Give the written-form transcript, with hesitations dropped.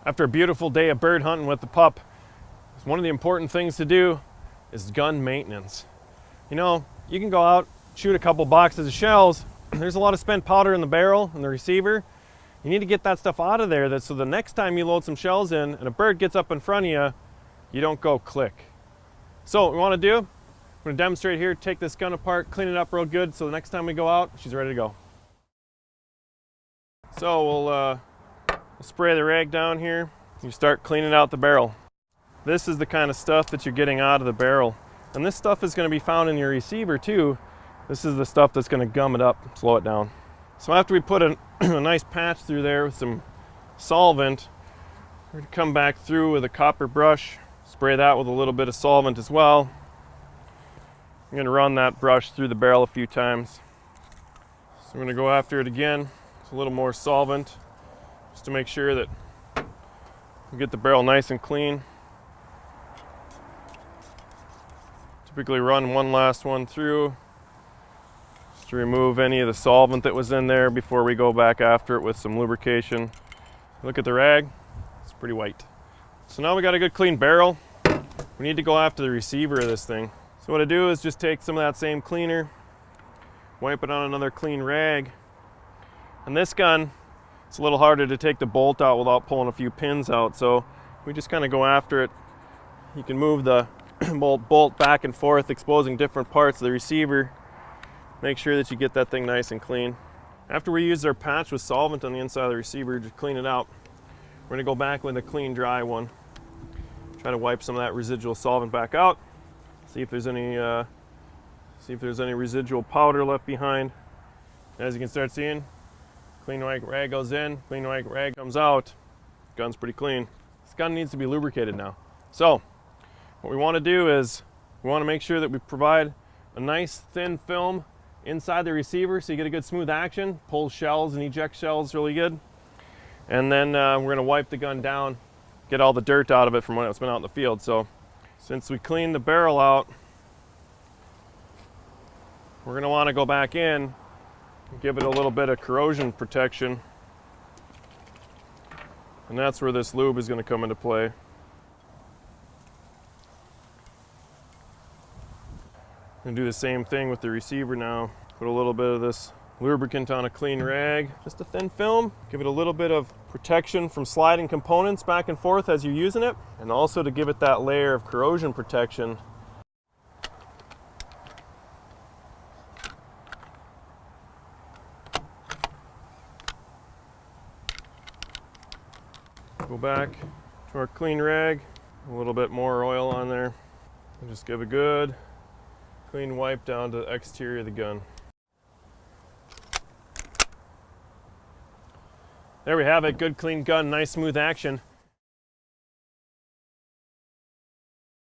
After a beautiful day of bird hunting with the pup, one of the important things to do is gun maintenance. You know, you can go out, shoot a couple boxes of shells, there's a lot of spent powder in the barrel and the receiver. You need to get that stuff out of there so the next time you load some shells in and a bird gets up in front of you, you don't go click. So what we want to do, I'm going to demonstrate here, take this gun apart, clean it up real good so the next time we go out, she's ready to go. So we'll spray the rag down here. You start cleaning out the barrel. This is the kind of stuff that you're getting out of the barrel. And this stuff is going to be found in your receiver too. This is the stuff that's going to gum it up, slow it down. So after we put a nice patch through there with some solvent, we're going to come back through with a copper brush, spray that with a little bit of solvent as well. I'm going to run that brush through the barrel a few times. So I'm going to go after it again with a little more solvent, just to make sure that we get the barrel nice and clean. Typically run one last one through just to remove any of the solvent that was in there before we go back after it with some lubrication. Look at the rag, it's pretty white. So now we got a good clean barrel. We need to go after the receiver of this thing. So what I do is just take some of that same cleaner, wipe it on another clean rag. And this gun, it's a little harder to take the bolt out without pulling a few pins out, so we just kind of go after it. You can move the bolt back and forth, exposing different parts of the receiver. Make sure that you get that thing nice and clean. After we use our patch with solvent on the inside of the receiver to clean it out, we're going to go back with a clean, dry one. Try to wipe some of that residual solvent back out. See if there's any residual powder left behind. As you can start seeing, clean white rag goes in, clean white rag comes out. Gun's pretty clean. This gun needs to be lubricated now. So what we want to do is we want to make sure that we provide a nice thin film inside the receiver so you get a good smooth action, pull shells and eject shells really good. And then we're going to wipe the gun down, get all the dirt out of it from when it's been out in the field. So since we cleaned the barrel out, we're going to want to go back in, give it a little bit of corrosion protection, and that's where this lube is going to come into play. I'm going to do the same thing with the receiver now. Put a little bit of this lubricant on a clean rag, just a thin film, give it a little bit of protection from sliding components back and forth as you're using it, and also to give it that layer of corrosion protection. Go back to our clean rag, a little bit more oil on there, and just give a good clean wipe down to the exterior of the gun. There we have it, good clean gun, nice smooth action.